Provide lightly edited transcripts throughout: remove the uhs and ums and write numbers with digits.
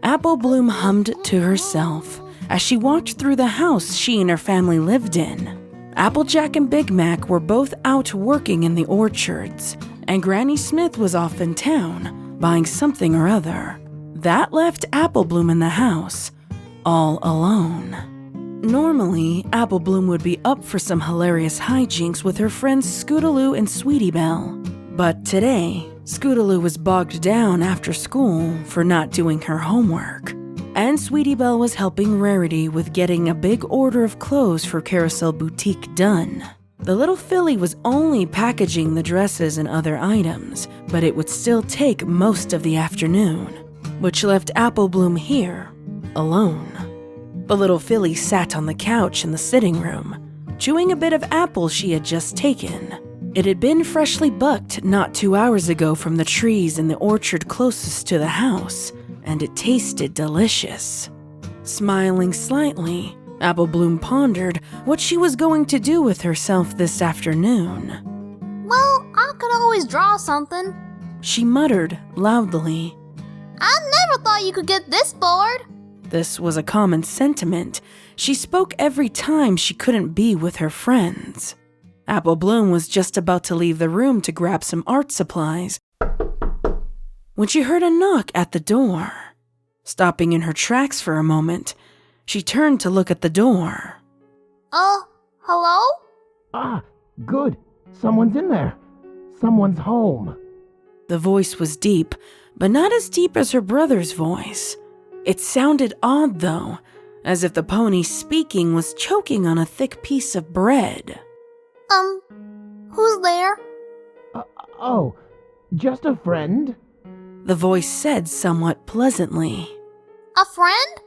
Applebloom hummed to herself as she walked through the house she and her family lived in. Applejack and Big Mac were both out working in the orchards, and Granny Smith was off in town, buying something or other. That left Applebloom in the house, all alone. Normally, Applebloom would be up for some hilarious hijinks with her friends Scootaloo and Sweetie Belle. But today, Scootaloo was bogged down after school for not doing her homework, and Sweetie Belle was helping Rarity with getting a big order of clothes for Carousel Boutique done. The little filly was only packaging the dresses and other items, but it would still take most of the afternoon, which left Applebloom here, alone. The little filly sat on the couch in the sitting room, chewing a bit of apple she had just taken. It had been freshly bucked not 2 hours ago from the trees in the orchard closest to the house, and it tasted delicious. Smiling slightly, Applebloom pondered what she was going to do with herself this afternoon. Well, I could always draw something. She muttered loudly. I never thought you could get this bored. This was a common sentiment she spoke every time she couldn't be with her friends. Applebloom was just about to leave the room to grab some art supplies when she heard a knock at the door. Stopping in her tracks for a moment, she turned to look at the door. Hello? Ah, good. Someone's in there. Someone's home. The voice was deep, but not as deep as her brother's voice. It sounded odd, though, as if the pony speaking was choking on a thick piece of bread. Who's there? Just a friend? The voice said somewhat pleasantly. A friend?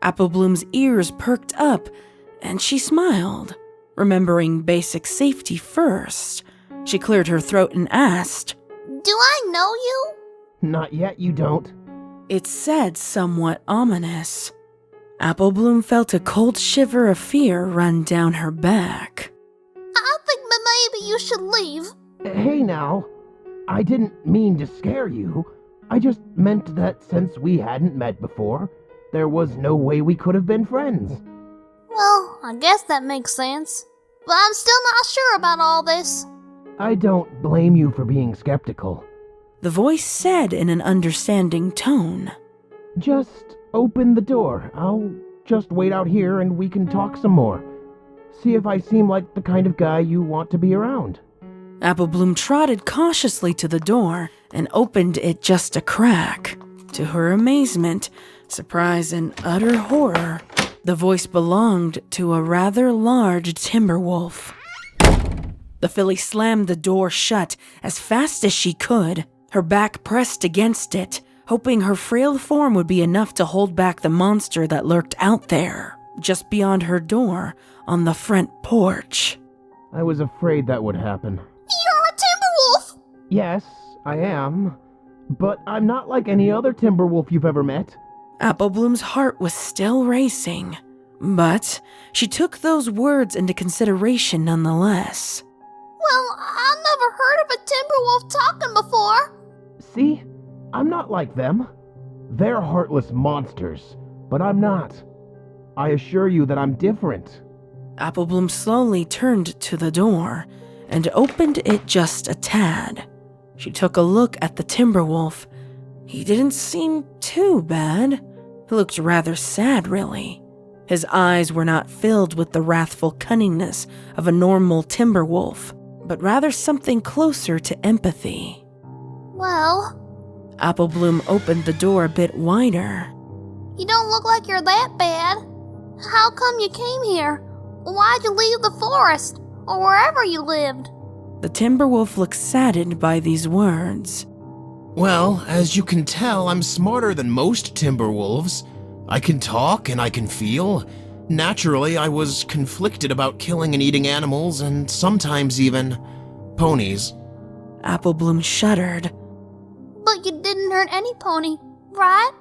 Applebloom's ears perked up, and she smiled, remembering basic safety first. She cleared her throat and asked, Do I know you? Not yet, you don't. It said somewhat ominous. Applebloom felt a cold shiver of fear run down her back. I think maybe you should leave. Hey now, I didn't mean to scare you. I just meant that since we hadn't met before, there was no way we could have been friends. Well, I guess that makes sense. But I'm still not sure about all this. I don't blame you for being skeptical. The voice said in an understanding tone. Just open the door. I'll just wait out here and we can talk some more. See if I seem like the kind of guy you want to be around. Applebloom trotted cautiously to the door and opened it just a crack. To her amazement, surprise, and utter horror, the voice belonged to a rather large timber wolf. The filly slammed the door shut as fast as she could, her back pressed against it, hoping her frail form would be enough to hold back the monster that lurked out there, just beyond her door on the front porch. I was afraid that would happen. You're a timber wolf! Yes, I am. But I'm not like any other timber wolf you've ever met. Applebloom's heart was still racing, but she took those words into consideration nonetheless. Well, I've never heard of a timber wolf talking before. See? I'm not like them. They're heartless monsters, but I'm not. I assure you that I'm different. Applebloom slowly turned to the door and opened it just a tad. She took a look at the timber wolf. He didn't seem too bad. He looked rather sad, really. His eyes were not filled with the wrathful cunningness of a normal timber wolf, but rather something closer to empathy. Well, Applebloom opened the door a bit wider. You don't look like you're that bad. How come you came here? Why'd you leave the forest? Or wherever you lived? The timber wolf looked saddened by these words. Well, as you can tell, I'm smarter than most timber wolves. I can talk and I can feel. Naturally, I was conflicted about killing and eating animals and sometimes even ponies. Applebloom shuddered. But you didn't hurt any pony, right?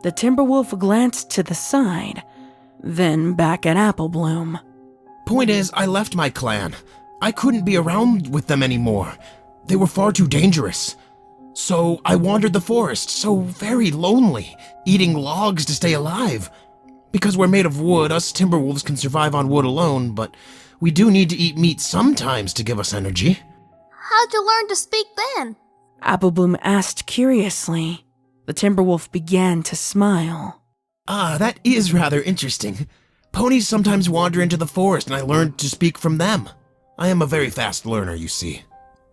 The timber wolf glanced to the side, then back at Applebloom. Point is, I left my clan. I couldn't be around with them anymore. They were far too dangerous. So I wandered the forest, so very lonely, eating logs to stay alive. Because we're made of wood, us timberwolves can survive on wood alone, but we do need to eat meat sometimes to give us energy. How'd you learn to speak then? Applebloom asked curiously. The Timberwolf began to smile. Ah, that is rather interesting. Ponies sometimes wander into the forest, and I learned to speak from them. I am a very fast learner, you see.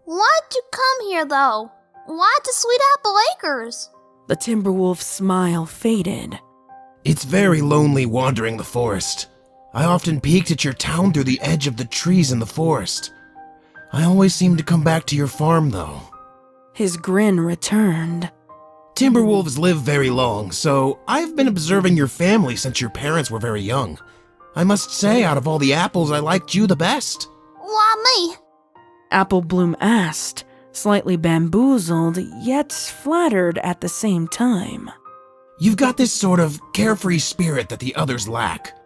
Why'd you come here, though? Why to Sweet Apple Acres? The Timberwolf's smile faded. It's very lonely wandering the forest. I often peeked at your town through the edge of the trees in the forest. I always seem to come back to your farm, though. His grin returned. Timberwolves live very long, so I've been observing your family since your parents were very young. I must say, out of all the apples, I liked you the best. Why me? Applebloom asked, slightly bamboozled, yet flattered at the same time. You've got this sort of carefree spirit that the others lack.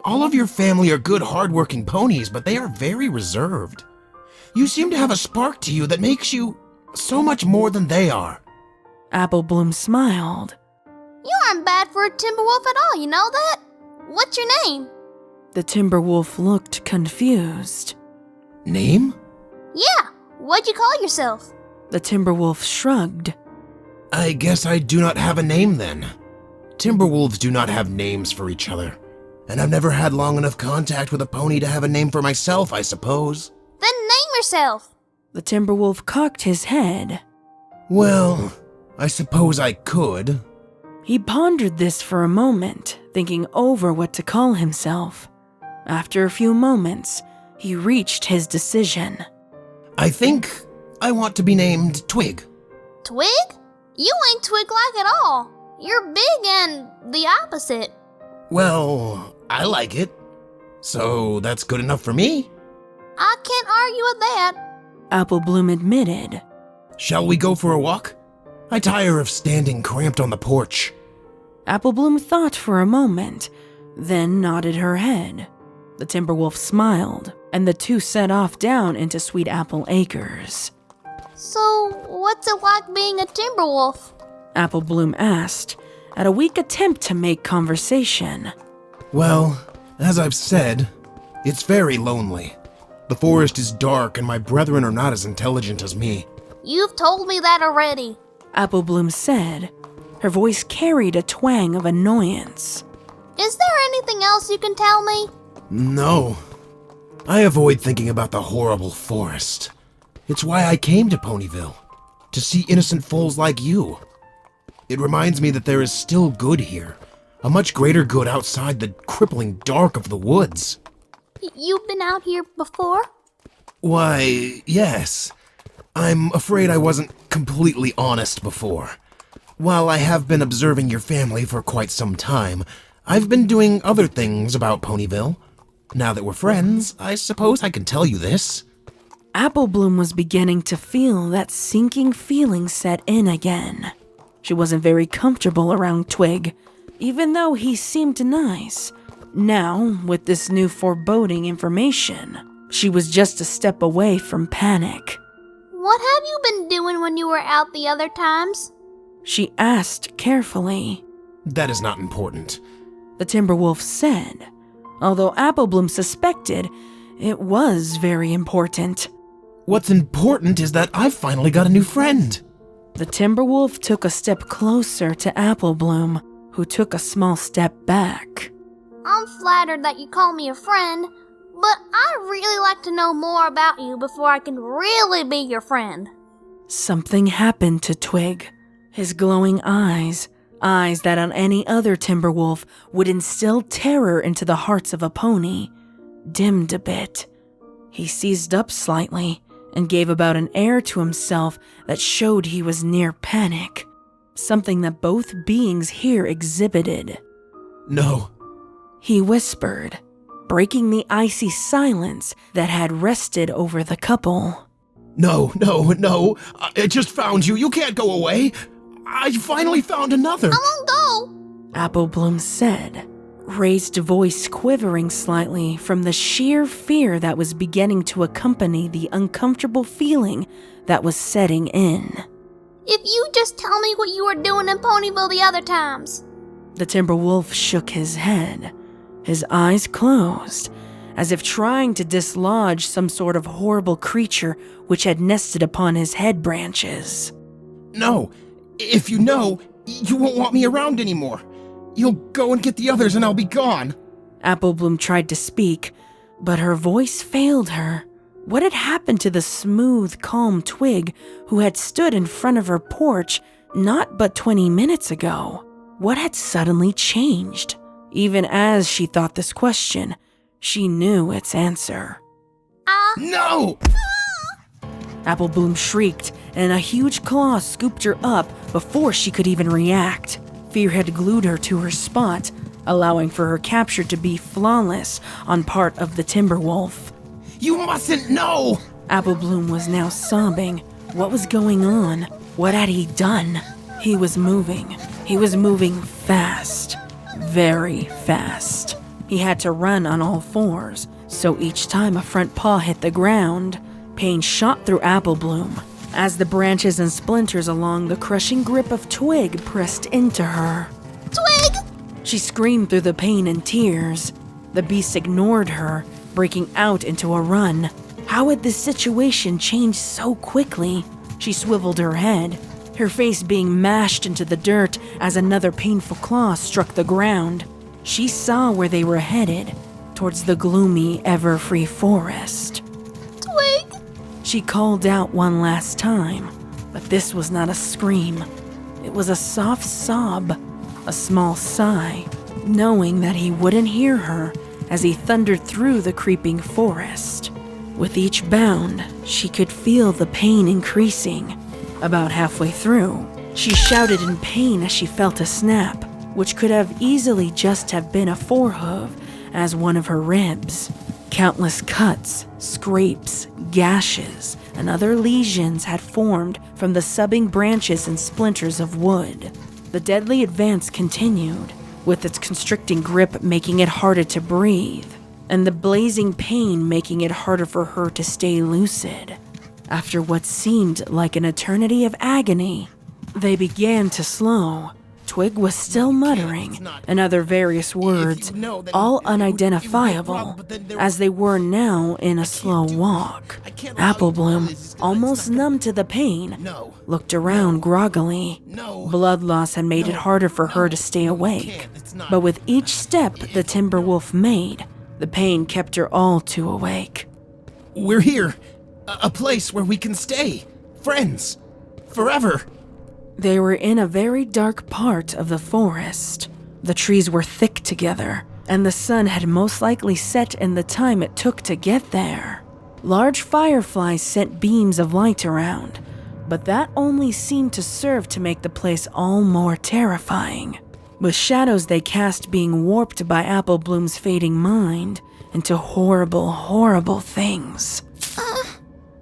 All of your family are good, hard-working ponies, but they are very reserved. You seem to have a spark to you that makes you so much more than they are. Applebloom smiled. You aren't bad for a Timberwolf at all, you know that? What's your name? The Timberwolf looked confused. Name? Yeah, what'd you call yourself? The Timberwolf shrugged. I guess I do not have a name then. Timberwolves do not have names for each other. And I've never had long enough contact with a pony to have a name for myself, I suppose. Then name yourself. The Timberwolf cocked his head. Well, I suppose I could. He pondered this for a moment, thinking over what to call himself. After a few moments, he reached his decision. I think I want to be named Twig. Twig? You ain't Twig-like at all. You're big and the opposite. Well, I like it. So that's good enough for me. I can't argue with that. Applebloom admitted. Shall we go for a walk? I tire of standing cramped on the porch. Applebloom thought for a moment, then nodded her head. The Timberwolf smiled, and the two set off down into Sweet Apple Acres. So, what's it like being a Timberwolf? Applebloom asked, at a weak attempt to make conversation. Well, as I've said, it's very lonely. The forest is dark and my brethren are not as intelligent as me. You've told me that already. Applebloom said. Her voice carried a twang of annoyance. Is there anything else you can tell me? No. I avoid thinking about the horrible forest. It's why I came to Ponyville. To see innocent foals like you. It reminds me that there is still good here. A much greater good outside the crippling dark of the woods. You've been out here before? Why, yes. I'm afraid I wasn't completely honest before. While I have been observing your family for quite some time, I've been doing other things about Ponyville. Now that we're friends, I suppose I can tell you this. Applebloom was beginning to feel that sinking feeling set in again. She wasn't very comfortable around Twig, even though he seemed nice. Now, with this new foreboding information, she was just a step away from panic. What have you been doing when you were out the other times? She asked carefully. That is not important. The Timberwolf said, although Applebloom suspected it was very important. What's important is that I've finally got a new friend. The Timberwolf took a step closer to Applebloom, who took a small step back. I'm flattered that you call me a friend, but I'd really like to know more about you before I can really be your friend. Something happened to Twig. His glowing eyes that on any other Timberwolf would instill terror into the hearts of a pony, dimmed a bit. He seized up slightly and gave about an air to himself that showed he was near panic, something that both beings here exhibited. No. He whispered, breaking the icy silence that had rested over the couple. No. I just found you. You can't go away. I finally found another. I won't go. Applebloom said. raised voice quivering slightly from the sheer fear that was beginning to accompany the uncomfortable feeling that was setting in. If you just tell me what you were doing in Ponyville the other times. The Timberwolf shook his head, his eyes closed, as if trying to dislodge some sort of horrible creature which had nested upon his head branches. No, if you know, you won't want me around anymore. You'll go and get the others and I'll be gone. Applebloom tried to speak, but her voice failed her. What had happened to the smooth, calm Twig who had stood in front of her porch not but 20 minutes ago? What had suddenly changed? Even as she thought this question, she knew its answer. No! Applebloom shrieked, and a huge claw scooped her up before she could even react. Fear had glued her to her spot, allowing for her capture to be flawless on part of the Timberwolf. You mustn't know! Applebloom was now sobbing. What was going on? What had he done? He was moving. He was moving fast. Very fast. He had to run on all fours, so each time a front paw hit the ground, pain shot through Applebloom as the branches and splinters along the crushing grip of Twig pressed into her. Twig! She screamed through the pain and tears. The beast ignored her, breaking out into a run. How had this situation changed so quickly? She swiveled her head, her face being mashed into the dirt as another painful claw struck the ground. She saw where they were headed, towards the gloomy, ever-free forest. Twig! She called out one last time, but this was not a scream. It was a soft sob, a small sigh, knowing that he wouldn't hear her as he thundered through the creeping forest. With each bound, she could feel the pain increasing. About halfway through, she shouted in pain as she felt a snap, which could have easily just have been a forehoof as one of her ribs. Countless cuts, scrapes, gashes, and other lesions had formed from the subbing branches and splinters of wood. The deadly advance continued, with its constricting grip making it harder to breathe, and the blazing pain making it harder for her to stay lucid. After what seemed like an eternity of agony, they began to slow. Twig was still muttering, and other various words, all unidentifiable, as they were now in a slow walk. Applebloom, almost numb to the pain, looked around groggily. Blood loss had made it harder for her to stay awake, but with each step the Timberwolf made, the pain kept her all too awake. We're here. A place where we can stay. Friends. Forever. They were in a very dark part of the forest. The trees were thick together, and the sun had most likely set in the time it took to get there. Large fireflies sent beams of light around, but that only seemed to serve to make the place all more terrifying, with shadows they cast being warped by Applebloom's fading mind into horrible, horrible things.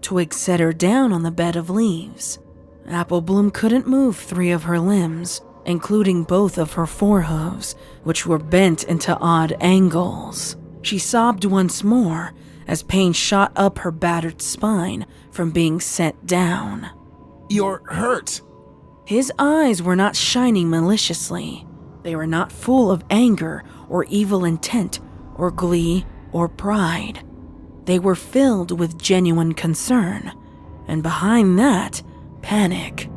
Twig set her down on the bed of leaves. Applebloom couldn't move 3 of her limbs, including both of her forehooves, which were bent into odd angles. She sobbed once more as pain shot up her battered spine from being set down. You're hurt. His eyes were not shining maliciously. They were not full of anger or evil intent or glee or pride. They were filled with genuine concern, and behind that, panic.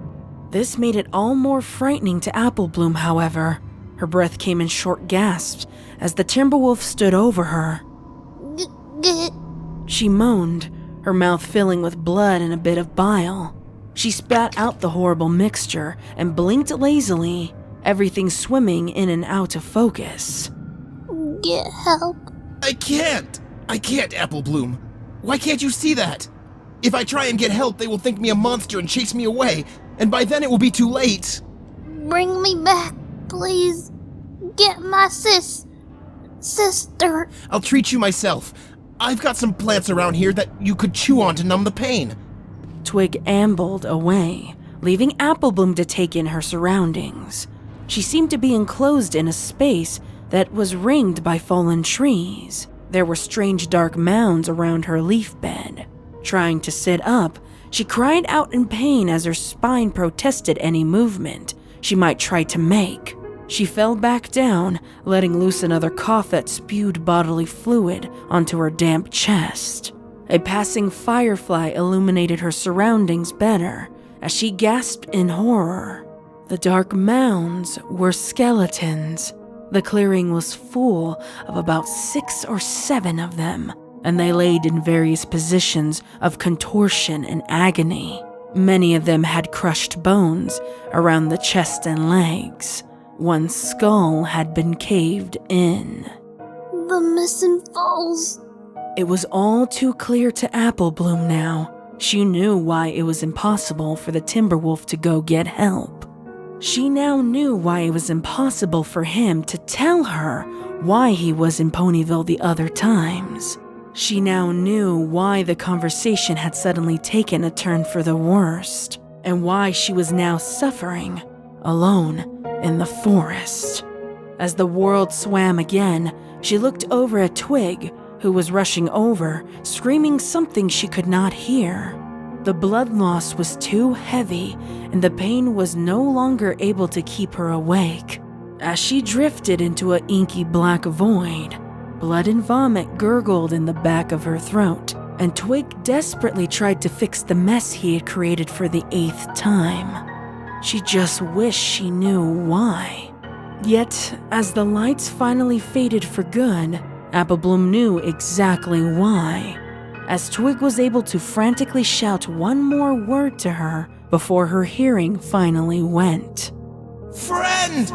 This made it all more frightening to Applebloom, however. Her breath came in short gasps as the Timberwolf stood over her. She moaned, her mouth filling with blood and a bit of bile. She spat out the horrible mixture and blinked lazily, everything swimming in and out of focus. Get help. I can't, Applebloom. Why can't you see that? If I try and get help, they will think me a monster and chase me away, and by then it will be too late. Bring me back, please. Get my sister. I'll treat you myself. I've got some plants around here that you could chew on to numb the pain. Twig ambled away, leaving Applebloom to take in her surroundings. She seemed to be enclosed in a space that was ringed by fallen trees. There were strange dark mounds around her leaf bed. Trying to sit up, she cried out in pain as her spine protested any movement she might try to make. She fell back down, letting loose another cough that spewed bodily fluid onto her damp chest. A passing firefly illuminated her surroundings better as she gasped in horror. The dark mounds were skeletons. The clearing was full of about 6 or 7 of them, and they laid in various positions of contortion and agony. Many of them had crushed bones around the chest and legs. One skull had been caved in. The missing falls. It was all too clear to Applebloom now. She knew why it was impossible for the Timberwolf to go get help. She now knew why it was impossible for him to tell her why he was in Ponyville the other times. She now knew why the conversation had suddenly taken a turn for the worst, and why she was now suffering, alone, in the forest. As the world swam again, she looked over at Twig, who was rushing over, screaming something she could not hear. The blood loss was too heavy, and the pain was no longer able to keep her awake. As she drifted into an inky black void, blood and vomit gurgled in the back of her throat, and Twig desperately tried to fix the mess he had created for the 8th time. She just wished she knew why. Yet, as the lights finally faded for good, Applebloom knew exactly why, as Twig was able to frantically shout one more word to her before her hearing finally went. Friend!